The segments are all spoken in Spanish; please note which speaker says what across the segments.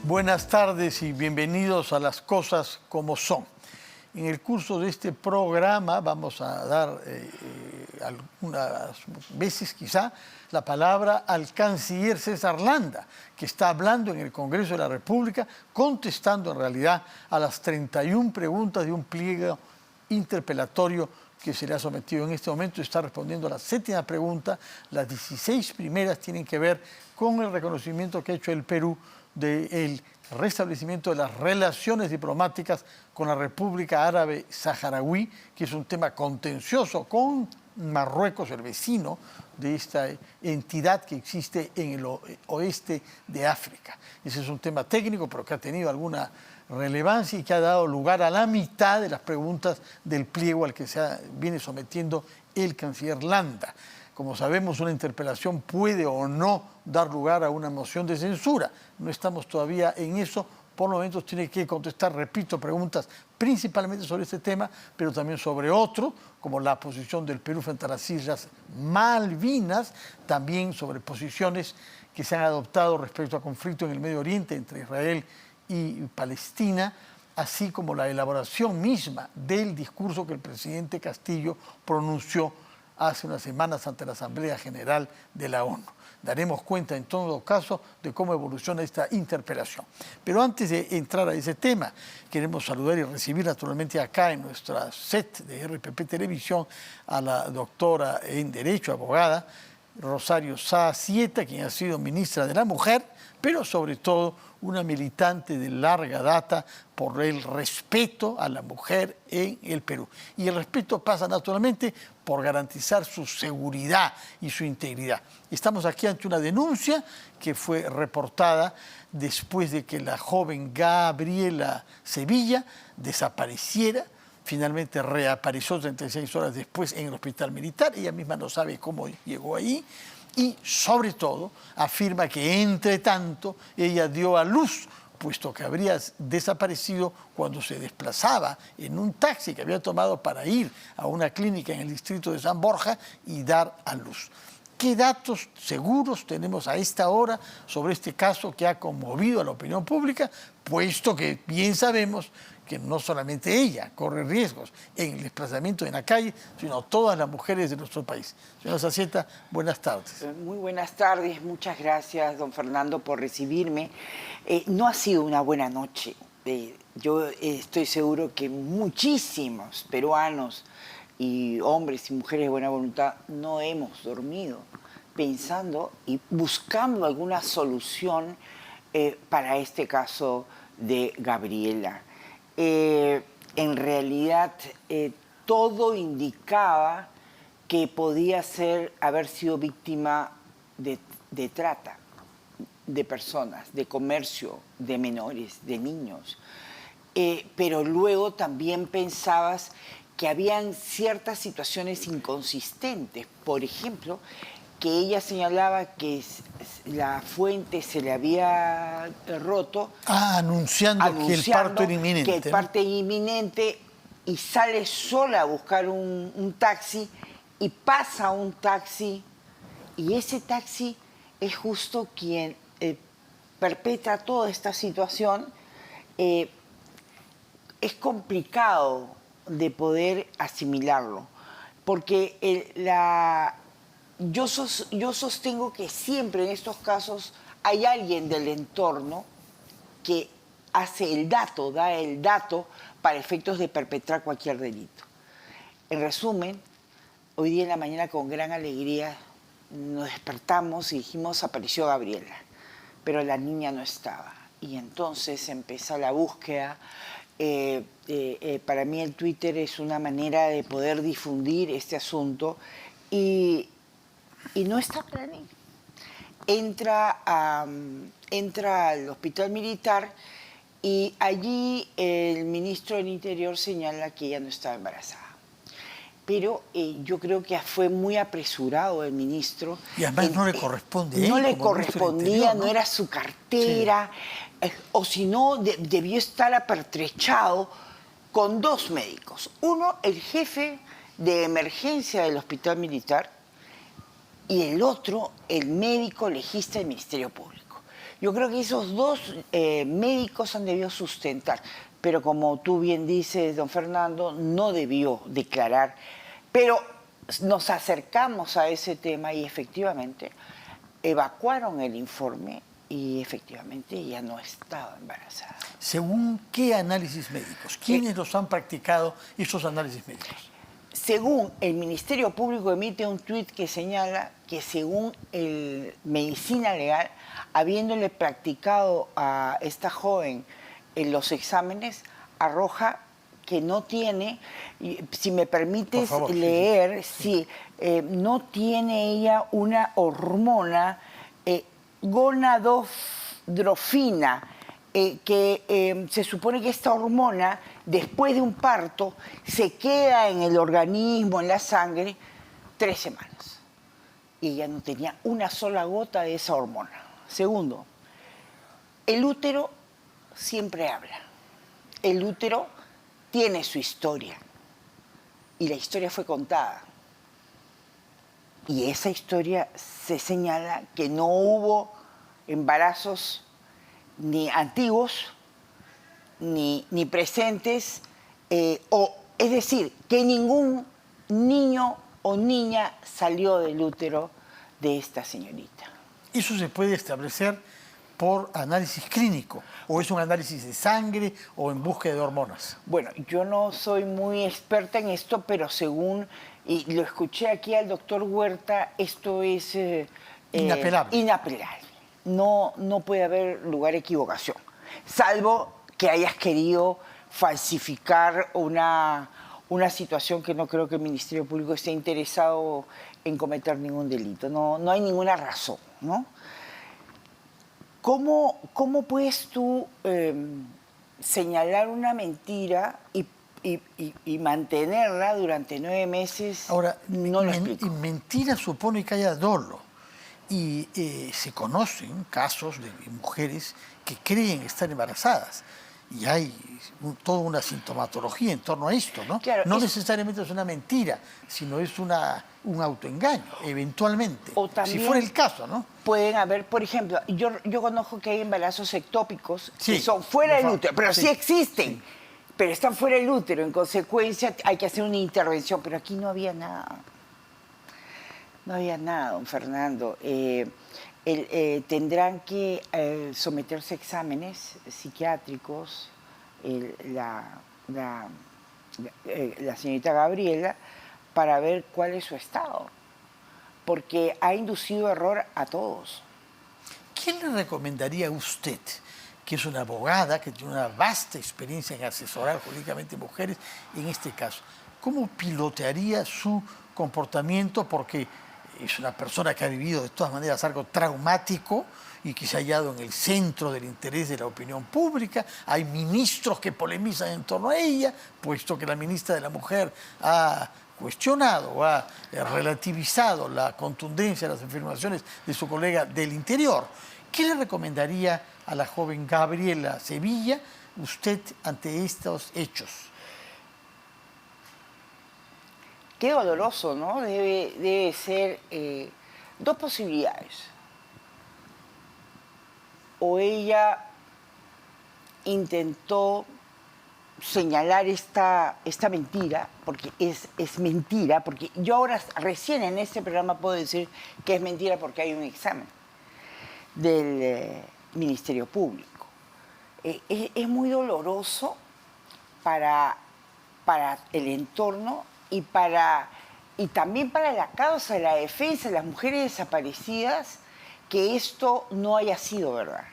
Speaker 1: Buenas tardes y bienvenidos a Las Cosas Como Son. En el curso de este programa vamos a dar algunas veces quizá la palabra al canciller César Landa, que está hablando en el Congreso de la República, contestando en realidad a las 31 preguntas de un pliego interpelatorio que se le ha sometido en este momento. Está respondiendo a la 7ª pregunta. Las 16 primeras tienen que ver con el reconocimiento que ha hecho el Perú del restablecimiento de las relaciones diplomáticas con la República Árabe Saharaui, que es un tema contencioso con Marruecos, el vecino de esta entidad que existe en el oeste de África. Ese es un tema técnico, pero que ha tenido alguna relevancia y que ha dado lugar a la mitad de las preguntas del pliego al que viene sometiendo el canciller Landa. Como sabemos, una interpelación puede o no dar lugar a una moción de censura. No estamos todavía en eso. Por lo menos tiene que contestar, repito, preguntas principalmente sobre este tema, pero también sobre otro, como la posición del Perú frente a las Islas Malvinas, también sobre posiciones que se han adoptado respecto al conflicto en el Medio Oriente entre Israel y Palestina, así como la elaboración misma del discurso que el presidente Castillo pronunció hace unas semanas ante la Asamblea General de la ONU. Daremos cuenta en todo caso de cómo evoluciona esta interpelación. Pero antes de entrar a ese tema, queremos saludar y recibir naturalmente acá en nuestra set de RPP Televisión a la doctora en Derecho, abogada, Rosario Sá Sieta, quien ha sido ministra de la Mujer, pero sobre todo una militante de larga data por el respeto a la mujer en el Perú. Y el respeto pasa naturalmente por garantizar su seguridad y su integridad. Estamos aquí ante una denuncia que fue reportada después de que la joven Gabriela Sevilla desapareciera. Finalmente reapareció 36 horas después en el hospital militar. Ella misma no sabe cómo llegó ahí. Y, sobre todo, afirma que, entre tanto, ella dio a luz, puesto que habría desaparecido cuando se desplazaba en un taxi que había tomado para ir a una clínica en el distrito de San Borja y dar a luz. ¿Qué datos seguros tenemos a esta hora sobre este caso que ha conmovido a la opinión pública, puesto que bien sabemos que no solamente ella corre riesgos en el desplazamiento en la calle, sino todas las mujeres de nuestro país? Señora Sá Sieta, buenas tardes.
Speaker 2: Muy buenas tardes, muchas gracias, don Fernando, por recibirme. No ha sido una buena noche. Yo estoy seguro que muchísimos peruanos y hombres y mujeres de buena voluntad no hemos dormido pensando y buscando alguna solución para este caso de Gabriela. En realidad, todo indicaba que podía haber sido víctima de trata de personas, de comercio de menores, de niños. Pero luego también pensabas que habían ciertas situaciones inconsistentes. Por ejemplo, que ella señalaba que la fuente se le había roto.
Speaker 1: Anunciando que el parto era inminente.
Speaker 2: Que el parto era inminente, y sale sola a buscar un taxi y pasa un taxi, y ese taxi es justo quien perpetra toda esta situación. Es complicado de poder asimilarlo, porque yo sostengo que siempre en estos casos hay alguien del entorno que da el dato para efectos de perpetrar cualquier delito. En resumen, hoy día en la mañana con gran alegría nos despertamos y dijimos: apareció Gabriela, pero la niña no estaba. Y entonces empezó la búsqueda. Para mí el Twitter es una manera de poder difundir este asunto, y no está para mí. Entra al hospital militar y allí el ministro del Interior señala que ella no estaba embarazada. Pero yo creo que fue muy apresurado el ministro.
Speaker 1: Y además no le corresponde.
Speaker 2: No le correspondía, no era su cartera. Sí. O si no, debió estar apertrechado con dos médicos. Uno, el jefe de emergencia del hospital militar, y el otro, el médico legista del Ministerio Público. Yo creo que esos dos médicos han debido sustentar, pero como tú bien dices, don Fernando, no debió declarar. Pero nos acercamos a ese tema y efectivamente evacuaron el informe y efectivamente ella no estaba embarazada.
Speaker 1: ¿Según qué análisis médicos? ¿Quiénes los han practicado esos análisis médicos?
Speaker 2: Según el Ministerio Público emite un tuit que señala que según el Medicina Legal, habiéndole practicado a esta joven en los exámenes, arroja que no tiene, si me permites leer, sí, no tiene ella una hormona gonadotropina, que se supone que esta hormona, después de un parto, se queda en el organismo, en la sangre, 3 semanas. Y ella no tenía una sola gota de esa hormona. Segundo, el útero siempre habla. El útero tiene su historia. Y la historia fue contada. Y esa historia se señala que no hubo embarazos ni antiguos, ni presentes, es decir, que ningún niño o niña salió del útero de esta señorita.
Speaker 1: ¿Eso se puede establecer por análisis clínico o es un análisis de sangre o en búsqueda de hormonas?
Speaker 2: Bueno, yo no soy muy experta en esto, pero según, y lo escuché aquí al doctor Huerta, esto es
Speaker 1: inapelable.
Speaker 2: Inapelable. No puede haber lugar a equivocación, salvo que hayas querido falsificar una situación que no creo que el Ministerio Público esté interesado en cometer ningún delito. No hay ninguna razón, ¿no? ¿Cómo puedes tú señalar una mentira y mantenerla durante 9 meses?
Speaker 1: Ahora,
Speaker 2: no lo explico.
Speaker 1: Mentira supone que haya dolo. Y se conocen casos de mujeres que creen estar embarazadas. Y hay toda una sintomatología en torno a esto, ¿no?
Speaker 2: Claro,
Speaker 1: no necesariamente es una mentira, sino es un autoengaño, eventualmente.
Speaker 2: O también
Speaker 1: si fuera el caso, ¿no?
Speaker 2: Pueden haber, por ejemplo, yo conozco que hay embarazos ectópicos que son fuera
Speaker 1: por
Speaker 2: del
Speaker 1: favor,
Speaker 2: útero, pero sí existen. Sí. Pero están fuera del útero, en consecuencia hay que hacer una intervención, pero aquí no había nada. No había nada, don Fernando. Tendrán que someterse a exámenes psiquiátricos la señorita Gabriela para ver cuál es su estado, porque ha inducido error a todos.
Speaker 1: ¿Quién le recomendaría a usted, que es una abogada, que tiene una vasta experiencia en asesorar jurídicamente mujeres, en este caso, cómo pilotearía su comportamiento? Porque es una persona que ha vivido de todas maneras algo traumático y que se ha hallado en el centro del interés de la opinión pública. Hay ministros que polemizan en torno a ella, puesto que la ministra de la Mujer ha cuestionado o ha relativizado la contundencia de las afirmaciones de su colega del Interior. ¿Qué le recomendaría a la joven Gabriela Sevilla usted ante estos hechos?
Speaker 2: Qué doloroso, ¿no? Debe ser 2 posibilidades. O ella intentó señalar esta mentira, porque es mentira, porque yo ahora recién en este programa puedo decir que es mentira porque hay un examen del Ministerio Público. Es muy doloroso para el entorno y también para la causa de la defensa de las mujeres desaparecidas, que esto no haya sido verdad.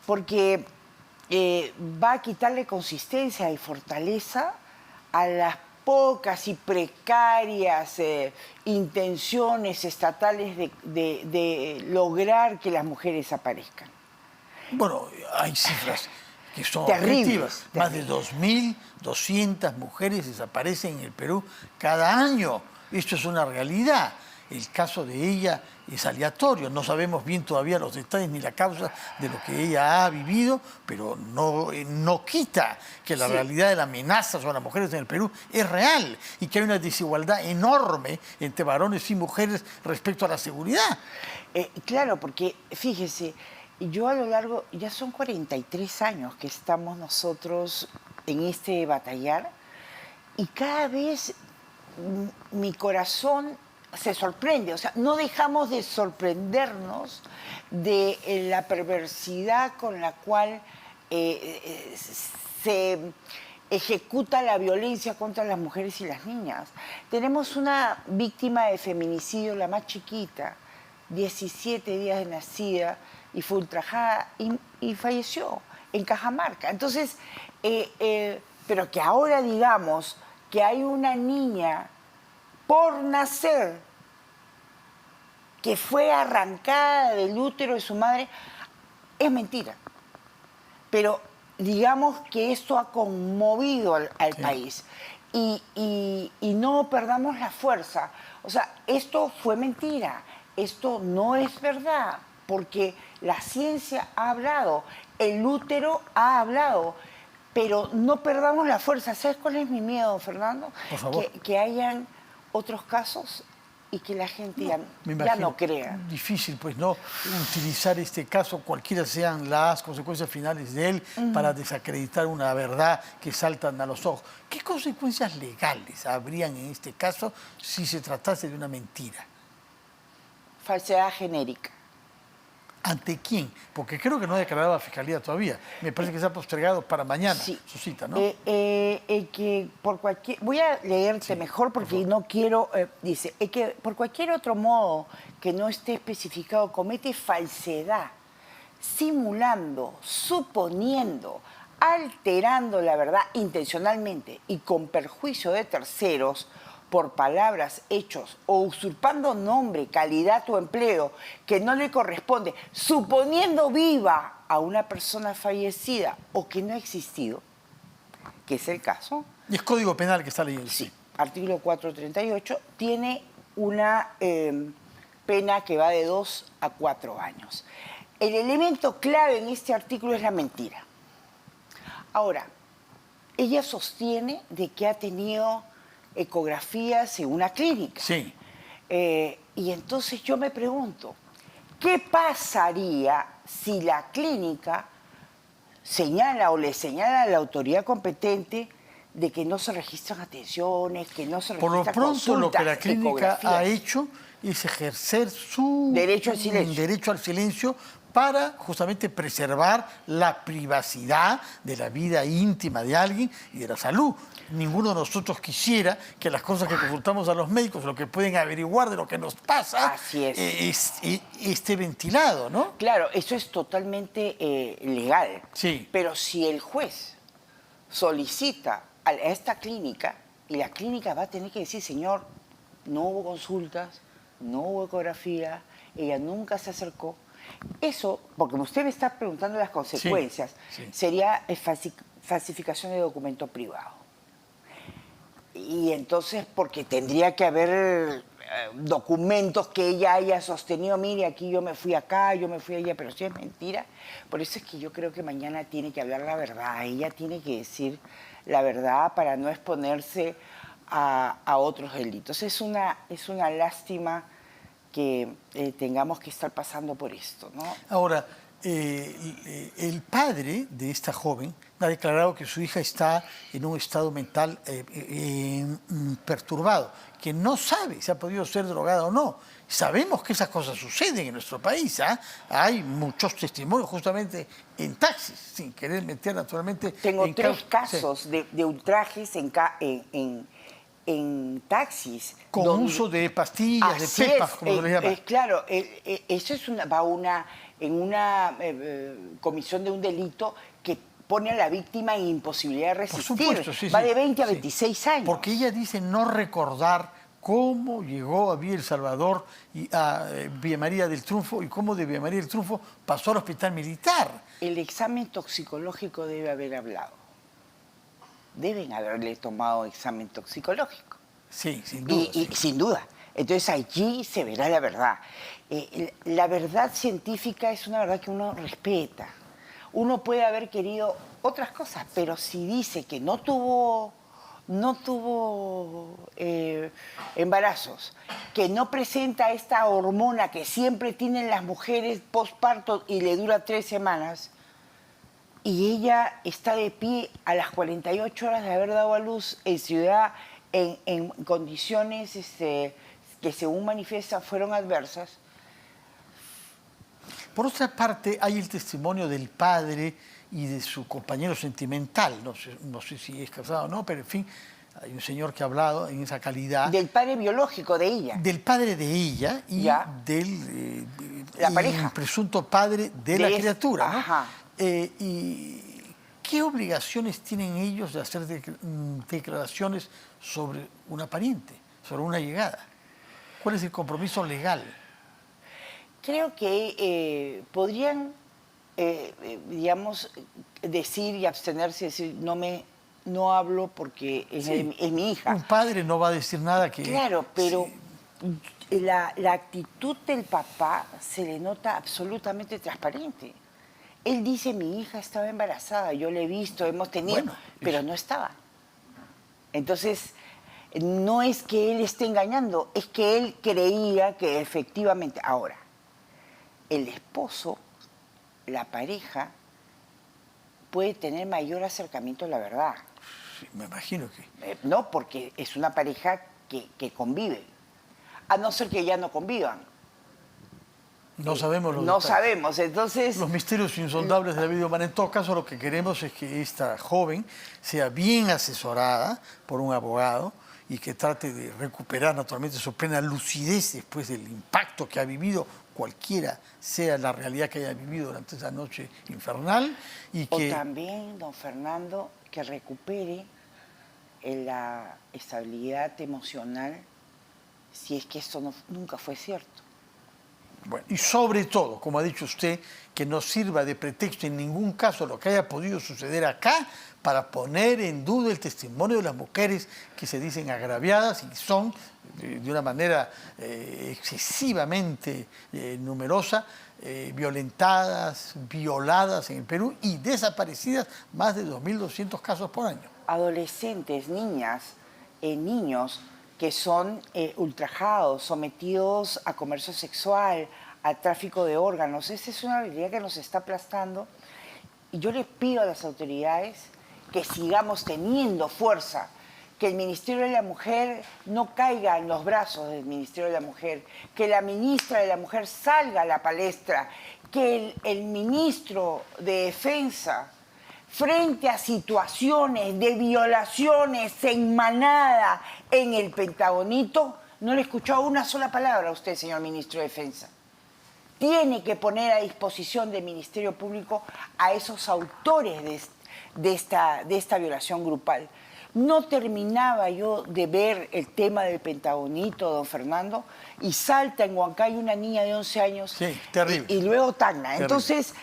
Speaker 2: Porque va a quitarle consistencia y fortaleza a las pocas y precarias intenciones estatales de lograr que las mujeres aparezcan.
Speaker 1: Bueno, hay cifras que son
Speaker 2: terribles.
Speaker 1: Más de 2.200 mujeres desaparecen en el Perú cada año. Esto es una realidad. El caso de ella es aleatorio. No sabemos bien todavía los detalles ni la causa de lo que ella ha vivido, pero no quita que la realidad de la amenaza sobre las mujeres en el Perú es real y que hay una desigualdad enorme entre varones y mujeres respecto a la seguridad.
Speaker 2: Claro, porque fíjese, Y yo a lo largo, ya son 43 años que estamos nosotros en este batallar, y cada vez mi corazón se sorprende, o sea, no dejamos de sorprendernos de la perversidad con la cual se ejecuta la violencia contra las mujeres y las niñas. Tenemos una víctima de feminicidio, la más chiquita, 17 días de nacida, y fue ultrajada y falleció en Cajamarca. Entonces, pero que ahora digamos que hay una niña por nacer que fue arrancada del útero de su madre, es mentira. Pero digamos que esto ha conmovido al
Speaker 1: Sí.
Speaker 2: país. Y no perdamos la fuerza. O sea, esto fue mentira, esto no es verdad, porque la ciencia ha hablado, el útero ha hablado, pero no perdamos la fuerza. ¿Sabes cuál es mi miedo, Fernando?
Speaker 1: Por favor.
Speaker 2: Que hayan otros casos y que la gente
Speaker 1: Me
Speaker 2: ya
Speaker 1: imagino.
Speaker 2: no crea.
Speaker 1: Difícil, pues, no utilizar este caso, cualquiera sean las consecuencias finales de él, para desacreditar una verdad que saltan a los ojos. ¿Qué consecuencias legales habrían en este caso si se tratase de una mentira?
Speaker 2: Falsedad genérica.
Speaker 1: ¿Ante quién? Porque creo que no ha declarado la Fiscalía todavía. Me parece que se ha postergado para mañana
Speaker 2: Sí.
Speaker 1: su cita, ¿no?
Speaker 2: Que por cualquier... Voy a leerte mejor porque no quiero... dice, que por cualquier otro modo que no esté especificado comete falsedad, simulando, suponiendo, alterando la verdad intencionalmente y con perjuicio de terceros por palabras, hechos o usurpando nombre, calidad o empleo que no le corresponde, suponiendo viva a una persona fallecida o que no ha existido, que es el caso.
Speaker 1: Y es Código Penal que está leyendo.
Speaker 2: Sí, artículo 438, tiene una pena que va de 2 a 4 años. El elemento clave en este artículo es la mentira. Ahora, ella sostiene de que ha tenido ecografías en una clínica.
Speaker 1: Sí.
Speaker 2: Y entonces yo me pregunto, ¿qué pasaría si la clínica señala o le señala a la autoridad competente de que no se registran atenciones, que no se
Speaker 1: Por lo
Speaker 2: registran
Speaker 1: pronto, lo que la
Speaker 2: consultas,
Speaker 1: clínica ha
Speaker 2: ecografías?
Speaker 1: hecho es ejercer su
Speaker 2: Derecho al silencio.
Speaker 1: derecho al silencio para justamente preservar la privacidad de la vida íntima de alguien y de la salud. Ninguno de nosotros quisiera que las cosas que consultamos a los médicos, lo que pueden averiguar de lo que nos pasa,
Speaker 2: Así es.
Speaker 1: esté ventilado, ¿no?
Speaker 2: Claro, eso es totalmente legal.
Speaker 1: Sí.
Speaker 2: Pero si el juez solicita a esta clínica, y la clínica va a tener que decir, señor, no hubo consultas, no hubo ecografía, ella nunca se acercó. Eso, porque usted me está preguntando las consecuencias,
Speaker 1: Sí, sí.
Speaker 2: sería falsificación de documento privado. Y entonces, porque tendría que haber documentos que ella haya sostenido, mire, aquí yo me fui acá, yo me fui allá, pero si es mentira. Por eso es que yo creo que mañana tiene que hablar la verdad, ella tiene que decir la verdad para no exponerse a otros delitos. Es una lástima que tengamos que estar pasando por esto, ¿no?
Speaker 1: Ahora, el padre de esta joven ha declarado que su hija está en un estado mental perturbado, que no sabe si ha podido ser drogada o no. Sabemos que esas cosas suceden en nuestro país. Hay muchos testimonios justamente en taxis, sin querer meter naturalmente...
Speaker 2: Tengo 3 casos
Speaker 1: sí,
Speaker 2: de ultrajes en taxis.
Speaker 1: con
Speaker 2: donde,
Speaker 1: uso de pastillas, de pepas, como se les llama.
Speaker 2: Claro, eso es en una comisión de un delito que pone a la víctima en imposibilidad de
Speaker 1: Por
Speaker 2: resistir.
Speaker 1: supuesto, sí,
Speaker 2: Va
Speaker 1: sí.
Speaker 2: de 20 a
Speaker 1: Sí.
Speaker 2: 26 años.
Speaker 1: Porque ella dice no recordar cómo llegó a Villa El Salvador y a Villa María del Triunfo y cómo de Villa María del Triunfo pasó al hospital militar.
Speaker 2: El examen toxicológico debe haber hablado. Deben haberle tomado examen toxicológico.
Speaker 1: Sí, sin duda. sí.
Speaker 2: Sin duda. Entonces allí se verá la verdad. La verdad científica es una verdad que uno respeta. Uno puede haber querido otras cosas, pero si dice que no tuvo no tuvo embarazos, que no presenta esta hormona que siempre tienen las mujeres postparto y le dura 3 semanas, y ella está de pie a las 48 horas de haber dado a luz en ciudad, en condiciones que según manifiesta fueron adversas.
Speaker 1: Por otra parte, hay el testimonio del padre y de su compañero sentimental. No sé si es casado o no, pero en fin, hay un señor que ha hablado en esa calidad.
Speaker 2: Del padre biológico de ella.
Speaker 1: Del padre de ella y del
Speaker 2: la pareja.
Speaker 1: presunto padre de la criatura, ¿no?
Speaker 2: Ajá.
Speaker 1: ¿Y qué obligaciones tienen ellos de hacer declaraciones sobre una pariente, sobre una llegada? ¿Cuál es el compromiso legal?
Speaker 2: Creo que podrían, digamos, decir y abstenerse, decir, no hablo porque es mi hija.
Speaker 1: Un padre no va a decir nada que...
Speaker 2: Claro, pero
Speaker 1: sí.
Speaker 2: la actitud del papá se le nota absolutamente transparente. Él dice, mi hija estaba embarazada, yo la he visto, hemos tenido,
Speaker 1: bueno,
Speaker 2: pero no estaba. Entonces, no es que él esté engañando, es que él creía que efectivamente... Ahora, el esposo, la pareja, puede tener mayor acercamiento a la verdad.
Speaker 1: Sí, me imagino que...
Speaker 2: No, porque es una pareja que convive. A no ser que ya no convivan.
Speaker 1: No sabemos los
Speaker 2: No
Speaker 1: detalles.
Speaker 2: sabemos, entonces...
Speaker 1: Los misterios insondables de la vida humana. En todo caso, lo que queremos es que esta joven sea bien asesorada por un abogado y que trate de recuperar naturalmente su plena lucidez después del impacto que ha vivido, cualquiera sea la realidad que haya vivido durante esa noche infernal. Y que...
Speaker 2: O también, don Fernando, que recupere la estabilidad emocional si es que esto nunca fue cierto.
Speaker 1: Bueno, y sobre todo, como ha dicho usted, que no sirva de pretexto en ningún caso lo que haya podido suceder acá para poner en duda el testimonio de las mujeres que se dicen agraviadas y son de una manera excesivamente numerosa, violentadas, violadas en el Perú y desaparecidas, más de 2.200 casos por año.
Speaker 2: Adolescentes, niñas, niños que son ultrajados, sometidos a comercio sexual, a tráfico de órganos. Esa es una realidad que nos está aplastando. Y yo les pido a las autoridades que sigamos teniendo fuerza, que el Ministerio de la Mujer no caiga en los brazos del Ministerio de la Mujer, que la ministra de la Mujer salga a la palestra, que el ministro de Defensa, frente a situaciones de violaciones en manada en el Pentagonito, no le escuchó una sola palabra a usted, señor ministro de Defensa. Tiene que poner a disposición del Ministerio Público a esos autores de esta violación grupal. No terminaba yo de ver el tema del Pentagonito, don Fernando, y salta en Huancayo una niña de 11 años.
Speaker 1: Sí, terrible.
Speaker 2: Y luego Tacna.
Speaker 1: Terrible.
Speaker 2: Entonces,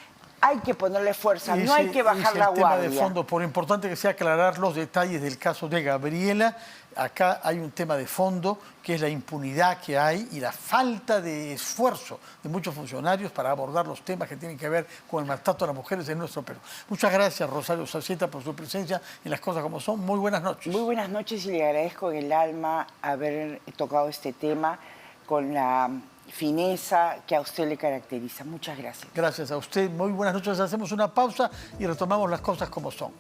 Speaker 2: hay que ponerle fuerza, no hay que bajar la guardia.
Speaker 1: El tema de fondo, por importante que sea aclarar los detalles del caso de Gabriela, acá hay un tema de fondo que es la impunidad que hay y la falta de esfuerzo de muchos funcionarios para abordar los temas que tienen que ver con el maltrato a las mujeres en nuestro Perú. Muchas gracias, Rosario Salceta, por su presencia en Las Cosas Como Son. Muy buenas noches.
Speaker 2: Muy buenas noches y le agradezco en el alma haber tocado este tema con la fineza que a usted le caracteriza. Muchas gracias.
Speaker 1: Gracias a usted. Muy buenas noches. Hacemos una pausa y retomamos Las Cosas Como Son.